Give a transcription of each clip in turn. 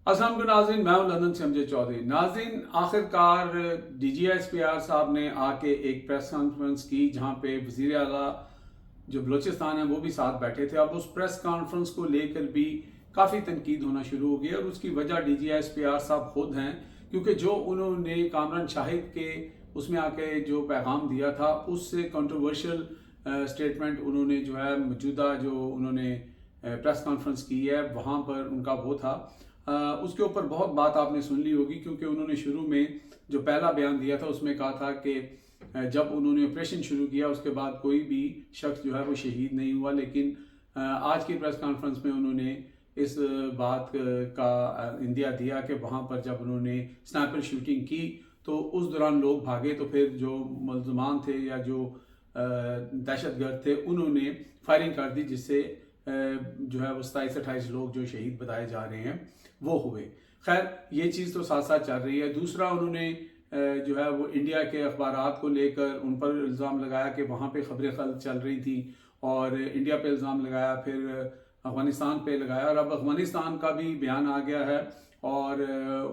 अस्सलाम वालेकुम नाज़रीन, मैं हूं लंदन से अमजद चौधरी। नाज़रीन, आखिरकार DGSPR साहब ने आके एक प्रेस कॉन्फ्रेंस की जहां पे वज़ीर आला जो बलूचिस्तान है वो भी साथ बैठे थे। अब उस प्रेस कॉन्फ्रेंस को लेकर भी काफ़ी तनकीद होना शुरू हो गई और उसकी वजह DGSPR साहब खुद हैं, क्योंकि जो उन्होंने कामरान शाहिद के उसमें आके जो पैगाम दिया था उससे कंट्रोवर्शियल स्टेटमेंट उन्होंने जो है मौजूदा जो उन्होंने प्रेस कॉन्फ्रेंस की है वहाँ पर उनका वो था। उसके ऊपर बहुत बात आपने सुन ली होगी, क्योंकि उन्होंने शुरू में जो पहला बयान दिया था उसमें कहा था कि जब उन्होंने ऑपरेशन शुरू किया उसके बाद कोई भी शख्स जो है वो शहीद नहीं हुआ। लेकिन आज की प्रेस कॉन्फ्रेंस में उन्होंने इस बात का इंदिया दिया कि वहाँ पर जब उन्होंने स्नाइपर शूटिंग की तो उस दौरान लोग भागे, तो फिर जो मुल्ज़मान थे या जो दहशतगर्द थे उन्होंने फायरिंग कर दी, जिससे जो है वो 27-28 लोग जो शहीद बताए जा रहे हैं वो हुए। खैर, ये चीज़ तो साथ साथ चल रही है। दूसरा, उन्होंने जो है वो इंडिया के अखबारात को लेकर उन पर इल्ज़ाम लगाया कि वहाँ पे खबरें गलत चल रही थी, और इंडिया पे इल्ज़ाम लगाया, फिर अफ़गानिस्तान पे लगाया, और अब अफ़गानिस्तान का भी बयान आ गया है और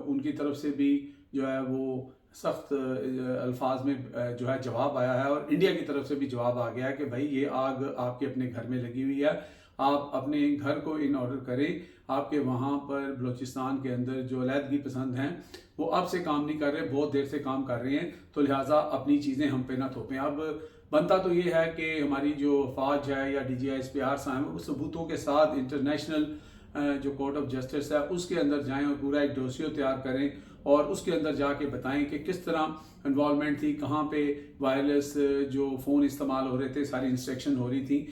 उनकी तरफ से भी जो है वो सख्त अल्फाज में जो है जवाब आया है, और इंडिया की तरफ से भी जवाब आ गया है कि भाई ये आग आपके अपने घर में लगी हुई है, आप अपने घर को इन ऑर्डर करें। आपके वहाँ पर बलूचिस्तान के अंदर जो अलहदगी पसंद हैं वो अब से काम नहीं कर रहे, बहुत देर से काम कर रहे हैं, तो लिहाजा अपनी चीज़ें हम पे ना थोपें। अब बनता तो ये है कि हमारी जो फौज है या DGSPR साहब वो सबूतों के साथ इंटरनेशनल जो कोर्ट ऑफ जस्टिस है उसके अंदर जाएं और पूरा एक डोसियो तैयार करें और उसके अंदर जाके बताएं कि किस तरह इन्वॉल्वमेंट थी, कहाँ पे वायरलेस जो फ़ोन इस्तेमाल हो रहे थे, सारी इंस्ट्रक्शन हो रही थी।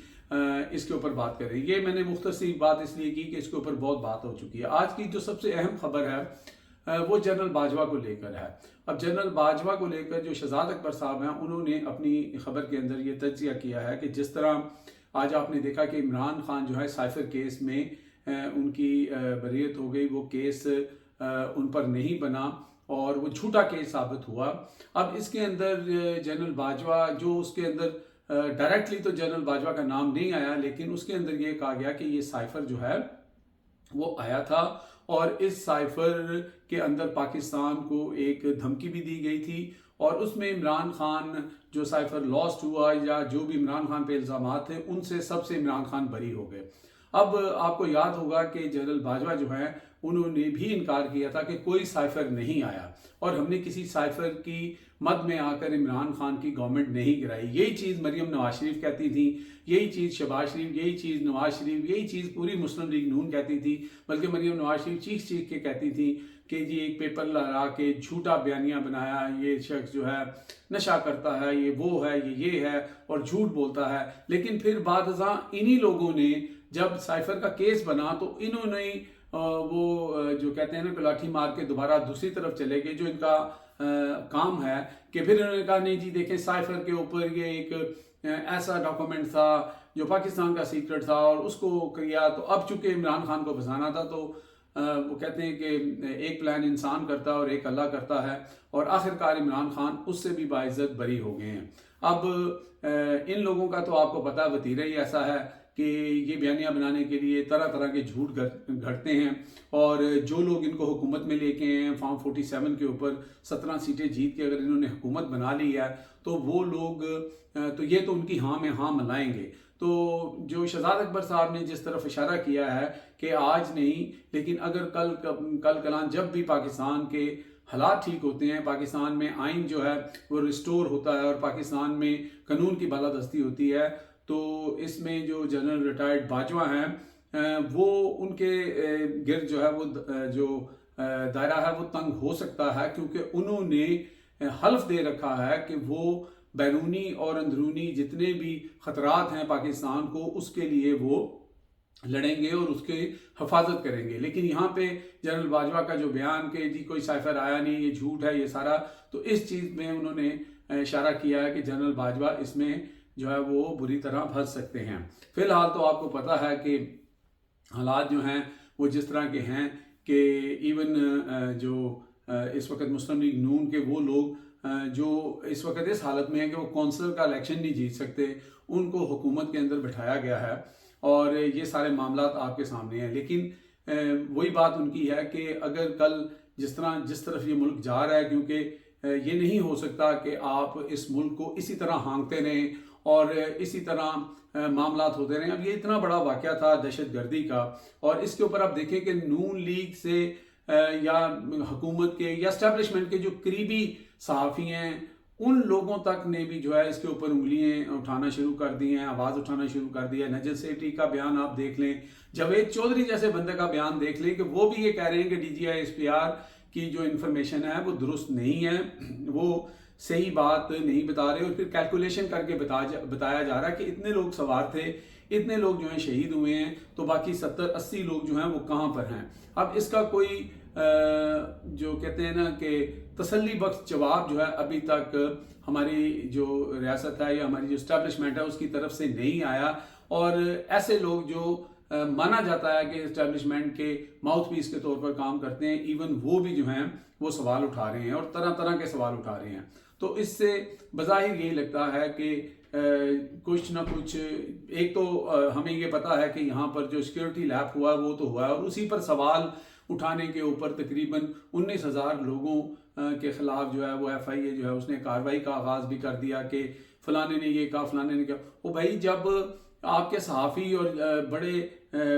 इसके ऊपर बात करें। ये मैंने मुख्तसर बात इसलिए की कि इसके ऊपर बहुत बात हो चुकी है। आज की जो सबसे अहम खबर है वो जनरल बाजवा को लेकर है। अब जनरल बाजवा को लेकर जो शहजाद अकबर साहब हैं उन्होंने अपनी खबर के अंदर ये तज्जिया किया है कि जिस तरह आज आपने देखा कि इमरान खान जो है साइफर केस में उनकी बरीयत हो गई, वो केस उन पर नहीं बना और वो झूठा केस साबित हुआ। अब इसके अंदर जनरल बाजवा जो उसके अंदर डायरेक्टली तो जनरल बाजवा का नाम नहीं आया, लेकिन उसके अंदर ये कहा गया कि ये साइफर जो है वो आया था और इस साइफर के अंदर पाकिस्तान को एक धमकी भी दी गई थी और उसमें इमरान खान जो साइफर लॉस्ट हुआ या जो भी इमरान खान पे इल्ज़ामात थे उनसे सबसे इमरान खान बरी हो गए। अब आपको याद होगा कि जनरल बाजवा जो है उन्होंने भी इनकार किया था कि कोई साइफर नहीं आया और हमने किसी साइफर की मद में आकर इमरान खान की गवर्नमेंट नहीं गिराई। यही चीज़ मरियम नवाज शरीफ कहती थी, यही चीज़ शहबाज शरीफ, यही चीज़ नवाज शरीफ, यही चीज़ पूरी मुस्लिम लीग नून कहती थी। बल्कि मरियम नवाज शरीफ चीख चीख के कहती थी कि जी एक पेपर लगा के झूठा बयानिया बनाया, ये शख्स जो है नशा करता है, ये वो है, ये है और झूठ बोलता है। लेकिन फिर बादशाह इन्हीं लोगों ने जब साइफर का केस बना तो इन्होंने वो जो कहते हैं ना कि लाठी मार के दोबारा दूसरी तरफ चले गए, जो इनका काम है कि फिर इन्होंने कहा नहीं जी देखें साइफर के ऊपर ये एक ऐसा डॉक्यूमेंट था जो पाकिस्तान का सीक्रेट था और उसको किया। तो अब चूंकि इमरान खान को फंसाना था तो वो कहते हैं कि एक प्लान इंसान करता है और एक अल्लाह करता है, और आखिरकार इमरान खान उससे भी बाइज्जत बरी हो गए हैं। अब इन लोगों का तो आपको पता है वतीरा ही ऐसा है कि ये बयानियाँ बनाने के लिए तरह तरह के झूठ घड़ते हैं, और जो लोग इनको हुकूमत में लेके हैं फॉर्म 47 के ऊपर 17 सीटें जीत के अगर इन्होंने हुकूमत बना ली है तो वो लोग तो ये तो उनकी हाँ में हाँ मिलाएंगे। तो जो शहजाद अकबर साहब ने जिस तरफ इशारा किया है कि आज नहीं लेकिन अगर कल कलान जब भी पाकिस्तान के हालात ठीक होते हैं, पाकिस्तान में आइन जो है वो रिस्टोर होता है और पाकिस्तान में कानून की बालादस्ती होती है, तो इसमें जो जनरल रिटायर्ड बाजवा हैं वो उनके गिर्द जो है वो जो दायरा है वो तंग हो सकता है, क्योंकि उन्होंने हल्फ दे रखा है कि वो बैरूनी और अंदरूनी जितने भी खतरात हैं पाकिस्तान को उसके लिए वो लड़ेंगे और उसकी हिफाजत करेंगे। लेकिन यहाँ पे जनरल बाजवा का जो बयान कि जी कोई साइफर आया नहीं, ये झूठ है ये सारा, तो इस चीज़ में उन्होंने इशारा किया है कि जनरल बाजवा इसमें जो है वो बुरी तरह फंस सकते हैं। फिलहाल तो आपको पता है कि हालात जो हैं वो जिस तरह के हैं कि इवन जो इस वक्त मुस्लिम लीग नून के वो लोग जो इस वक्त इस हालत में है कि वो कौंसिल का इलेक्शन नहीं जीत सकते, उनको हुकूमत के अंदर बिठाया गया है और ये सारे मामला आपके सामने हैं। लेकिन وہی بات ان کی ہے کہ اگر کل جس طرف یہ ملک جا رہا ہے، کیونکہ یہ نہیں ہو سکتا کہ آپ اس ملک کو اسی طرح ہانکتے رہیں اور اسی طرح معاملات ہوتے رہیں. اب یہ اتنا بڑا واقعہ تھا دہشت گردی کا، اور اس کے اوپر آپ دیکھیں کہ نون لیگ سے یا حکومت کے یا اسٹیبلشمنٹ کے جو قریبی صحافی ہیں ان لوگوں تک نے بھی جو ہے اس کے اوپر انگلیاں اٹھانا شروع کر دی ہیں، آواز اٹھانا شروع کر دی ہے. نجل سیٹھی کا بیان آپ دیکھ لیں، جاوید چودھری جیسے بندے کا بیان دیکھ لیں کہ وہ بھی یہ کہہ رہے ہیں کہ DGISPR کی جو انفارمیشن ہے وہ درست نہیں ہے، وہ صحیح بات نہیں بتا رہے، اور پھر کیلکولیشن کر کے بتایا جا رہا ہے کہ اتنے لوگ سوار تھے، اتنے لوگ جو ہیں شہید ہوئے ہیں، تو باقی 70-80 لوگ جو ہیں وہ کہاں پر ہیں. اب اس کا کوئی جو کہتے ہیں نا کہ تسلی بخش جواب جو ہے ابھی تک ہماری جو ریاست ہے یا ہماری جو اسٹیبلشمنٹ ہے اس کی طرف سے نہیں آیا. اور ایسے لوگ جو مانا جاتا ہے کہ اسٹیبلشمنٹ کے ماؤتھ پیس کے طور پر کام کرتے ہیں، ایون وہ بھی جو ہیں وہ سوال اٹھا رہے ہیں اور طرح طرح کے سوال اٹھا رہے ہیں. تو اس سے بظاہر یہی لگتا ہے کہ کچھ نہ کچھ، ایک تو ہمیں یہ پتا ہے کہ یہاں پر جو سیکیورٹی لیپ ہوا وہ تو ہوا ہے، اور اسی پر سوال اٹھانے کے اوپر تقریباً 19,000 لوگوں کے خلاف جو ہے وہ FIA جو ہے اس نے کارروائی کا آغاز بھی کر دیا کہ فلانے نے یہ کہا، فلانے نے کہا. وہ بھائی جب آپ کے صحافی اور بڑے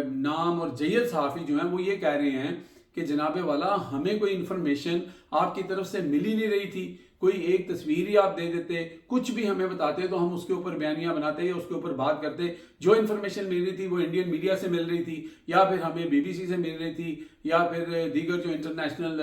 نام اور جید صحافی جو ہیں وہ یہ کہہ رہے ہیں کہ جناب والا ہمیں کوئی انفارمیشن آپ کی طرف سے مل ہی نہیں رہی تھی، کوئی ایک تصویر ہی آپ دے دیتے، کچھ بھی ہمیں بتاتے تو ہم اس کے اوپر بیانیہ بناتے یا اس کے اوپر بات کرتے. جو انفارمیشن مل رہی تھی وہ انڈین میڈیا سے مل رہی تھی، یا پھر ہمیں BBC سے مل رہی تھی، یا پھر دیگر جو انٹرنیشنل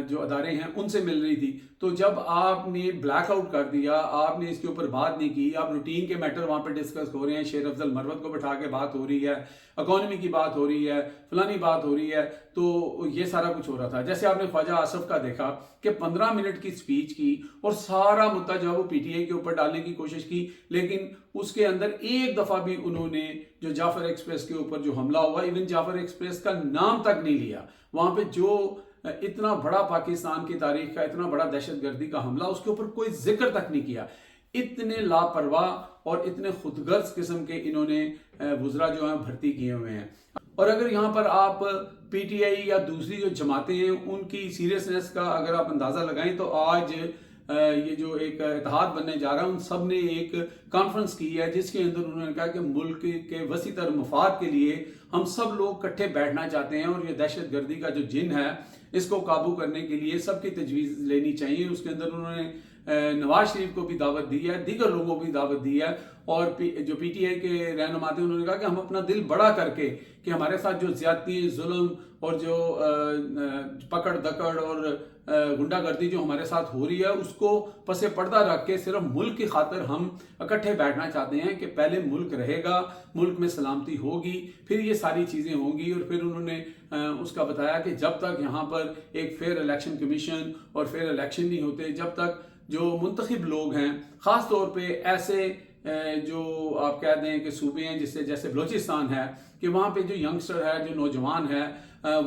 جو ادارے ہیں ان سے مل رہی تھی. تو جب آپ نے بلیک آؤٹ کر دیا، آپ نے اس کے اوپر بات نہیں کی، آپ روٹین کے میٹر وہاں پہ ڈسکس ہو رہے ہیں، شیر افضل مروت کو بٹھا کے بات ہو رہی ہے، اکانومی کی بات ہو رہی ہے، فلانی بات ہو رہی ہے، تو یہ سارا کچھ ہو رہا تھا. جیسے آپ نے خواجہ آصف کا دیکھا کہ 15 منٹ کی سپیچ کی اور سارا مدعا جو ہے وہ PTI کے اوپر ڈالنے کی کوشش کی، لیکن اس کے اندر ایک دفعہ بھی انہوں نے جو جعفر ایکسپریس کے اوپر جو حملہ ہوا، ایون جعفر ایکسپریس کا نام تک نہیں لیا. وہاں پہ جو اتنا بڑا پاکستان کی تاریخ کا اتنا بڑا دہشت گردی کا حملہ، اس کے اوپر کوئی ذکر تک نہیں کیا. اتنے لاپرواہ اور اتنے خود غرض قسم کے انہوں نے وزراء جو ہیں بھرتی کیے ہوئے ہیں. اور اگر یہاں پر آپ PTI یا دوسری جو جماعتیں ہیں ان کی سیریسنس کا اگر آپ اندازہ لگائیں تو آج یہ جو ایک اتحاد بننے جا رہا ہے، ان سب نے ایک کانفرنس کی ہے جس کے اندر انہوں نے کہا کہ ملک کے وسیع تر مفاد کے لیے ہم سب لوگ کٹھے بیٹھنا چاہتے ہیں، اور یہ دہشت گردی کا جو جن ہے اس کو قابو کرنے کے لیے سب کی تجویز لینی چاہیے. اس کے اندر انہوں نے نواز شریف کو بھی دعوت دی ہے، دیگر لوگوں کو بھی دعوت دی ہے، اور جو PTI کے رہنما تھے انہوں نے کہا کہ ہم اپنا دل بڑا کر کے کہ ہمارے ساتھ جو زیادتی، ظلم اور جو پکڑ دکڑ اور غنڈہ گردی جو ہمارے ساتھ ہو رہی ہے اس کو پس پردہ رکھ کے صرف ملک کی خاطر ہم اکٹھے بیٹھنا چاہتے ہیں کہ پہلے ملک رہے گا، ملک میں سلامتی ہوگی، پھر یہ ساری چیزیں ہوں گی. اور پھر انہوں نے اس کا بتایا کہ جب تک یہاں پر ایک فیئر الیکشن کمیشن اور فیئر الیکشن نہیں ہوتے، جب تک جو منتخب لوگ ہیں، خاص طور پہ ایسے جو آپ کہہ دیں کہ صوبے ہیں جیسے بلوچستان ہے، کہ وہاں پہ جو ینگسٹر ہے، جو نوجوان ہے،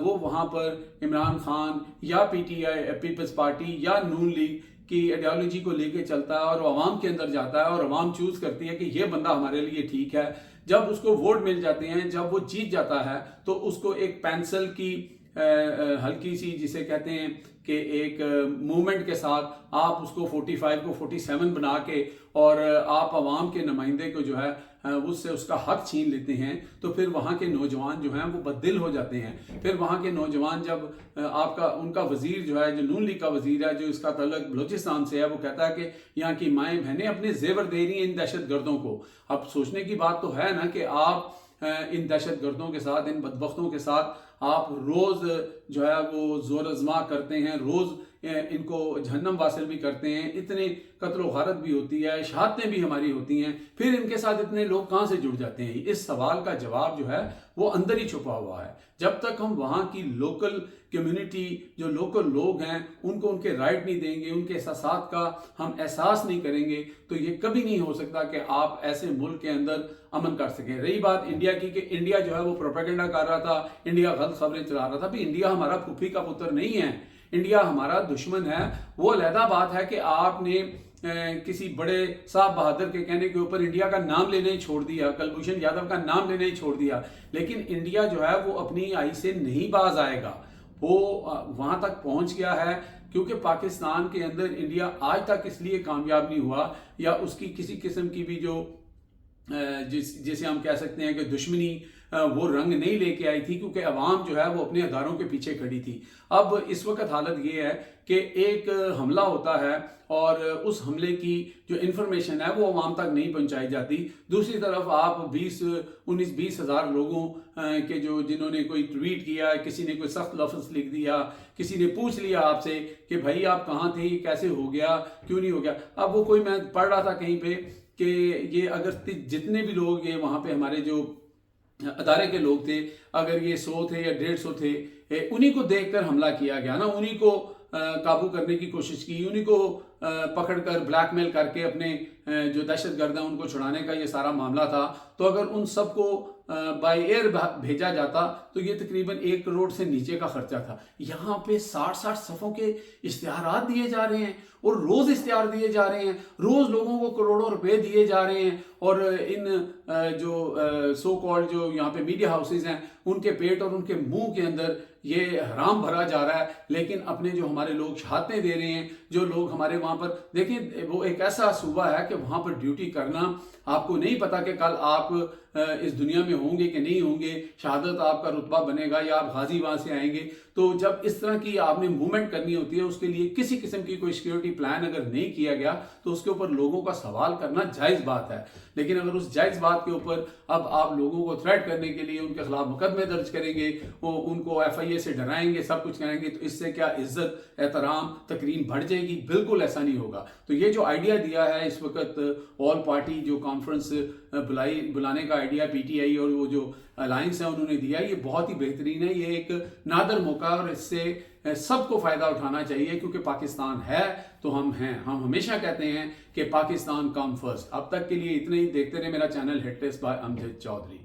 وہ وہاں پر عمران خان یا PTI پیپلز پارٹی یا نون لیگ کی آئیڈیالوجی کو لے کے چلتا ہے اور عوام کے اندر جاتا ہے، اور عوام چوز کرتی ہے کہ یہ بندہ ہمارے لیے ٹھیک ہے. جب اس کو ووٹ مل جاتے ہیں، جب وہ جیت جاتا ہے، تو اس کو ایک پینسل کی ہلکی سی جسے کہتے ہیں کہ ایک موومنٹ کے ساتھ آپ اس کو 45 کو 47 بنا کے اور آپ عوام کے نمائندے کو جو ہے اس سے اس کا حق چھین لیتے ہیں. تو پھر وہاں کے نوجوان جو ہیں وہ بددل ہو جاتے ہیں. پھر وہاں کے نوجوان جب ان کا وزیر جو ہے، جو نون لیگ کا وزیر ہے، جو اس کا تعلق بلوچستان سے ہے، وہ کہتا ہے کہ یہاں کی مائیں بہنیں اپنے زیور دے رہی ہیں ان دہشت گردوں کو. اب سوچنے کی بات تو ہے نا کہ آپ ان دہشت گردوں کے ساتھ، ان بدبختوں کے ساتھ آپ روز جو ہے وہ زور ازما کرتے ہیں، روز ان کو جہنم واصل بھی کرتے ہیں، اتنے قتل و غارت بھی ہوتی ہے، شہادتیں بھی ہماری ہوتی ہیں، پھر ان کے ساتھ اتنے لوگ کہاں سے جڑ جاتے ہیں؟ اس سوال کا جواب جو ہے وہ اندر ہی چھپا ہوا ہے. جب تک ہم وہاں کی لوکل کمیونٹی، جو لوکل لوگ ہیں، ان کو ان کے رائٹ نہیں دیں گے، ان کے احساسات کا ہم احساس نہیں کریں گے، تو یہ کبھی نہیں ہو سکتا کہ آپ ایسے ملک کے اندر امن کر سکیں. رہی بات انڈیا کی، کہ انڈیا جو ہے وہ پروپیگنڈا کر رہا تھا، انڈیا غلط خبریں چلا رہا تھا. بھی انڈیا ہمارا پھوپھی کا پتر نہیں ہے، انڈیا ہمارا دشمن ہے. وہ علیحدہ بات ہے کہ آپ نے किसी बड़े साहब बहादुर के कहने के ऊपर इंडिया का नाम लेना ही छोड़ दिया, कुलभूषण यादव का नाम लेना ही छोड़ दिया, लेकिन इंडिया जो है वो अपनी आई से नहीं बाज आएगा। वो वहां तक पहुंच गया है क्योंकि पाकिस्तान के अंदर इंडिया आज तक इसलिए कामयाब नहीं हुआ, या उसकी किसी किस्म की भी जो जिसे हम कह सकते हैं कि दुश्मनी वो रंग नहीं लेके आई थी, क्योंकि अवाम जो है वो अपने अदारों के पीछे खड़ी थी। अब इस वक्त हालत ये है कि एक हमला होता है और उस हमले की जो इन्फॉर्मेशन है वो अवाम तक नहीं पहुंचाई जाती। दूसरी तरफ आप 19-20 हज़ार लोगों के जो जिन्होंने कोई ट्वीट किया, किसी ने कोई सख्त लफ्ज़ लिख दिया, किसी ने पूछ लिया आपसे कि भाई आप कहाँ थे, कैसे हो गया, क्यों नहीं हो गया। अब वो कोई, मैं पढ़ रहा था कहीं पे कि ये अगर जितने भी लोग ये वहाँ पे हमारे जो अदारे के लोग थे, अगर ये 100 थे या 150 थे, उन्हीं को देखकर हमला किया गया ना, उन्हीं को काबू करने की कोशिश की, उन्हीं को पकड़कर ब्लैकमेल करके अपने जो दहशतगर्द हैं उनको छुड़ाने का ये सारा मामला था। तो अगर उन सबको बाय एयर भेजा जाता तो ये तकरीबन 1 करोड़ से नीचे का खर्चा था। यहाँ पे 60-60 सफ़ों के इश्तिहारात दिए जा रहे हैं और रोज़ इश्तिहार दिए जा रहे हैं, रोज़ लोगों को करोड़ों रुपए दिए जा रहे हैं, और इन जो सो कॉल्ड जो यहाँ पे मीडिया हाउसेज हैं उनके पेट और उनके मुंह के अंदर ये हराम भरा जा रहा है। लेकिन अपने जो हमारे लोग शहादतें दे रहे हैं, जो लोग हमारे वहाँ पर देखिए, वो एक ऐसा सूबा है कि वहाँ पर ड्यूटी करना, आपको नहीं पता कि कल आप इस दुनिया में होंगे कि नहीं होंगे, शहादत आपका रुतबा बनेगा या आप गाजी वहाँ से आएंगे। तो जब इस तरह की आपने मूवमेंट करनी होती है, उसके लिए किसी किस्म की कोई सिक्योरिटी प्लान अगर नहीं किया गया तो उसके ऊपर लोगों का सवाल करना जायज़ बात है। लेकिन अगर उस जायज़ बात के ऊपर अब आप लोगों को थ्रेट करने के लिए उनके खिलाफ मुकदमे दर्ज करेंगे, वो उनको FIA से डराएंगे, सब कुछ करेंगे, तो इससे क्या इज्जत, एहतराम, तकरीम बढ़ जाएगी? बिल्कुल ऐसा नहीं होगा। तो ये जो आइडिया दिया है इस वक्त ऑल पार्टी जो कॉन्फ्रेंस बुलाने का आइडिया PTI और वो जो अलायंस है उन्होंने दिया, ये बहुत ही बेहतरीन है। ये एक नादर मौका और इससे सबको फ़ायदा उठाना चाहिए, क्योंकि पाकिस्तान है तो हम हैं। हम हमेशा कहते हैं कि पाकिस्तान कम फर्स्ट। अब तक के लिए इतना ही। देखते रहे मेरा channel hit test by Amjad Chaudhary.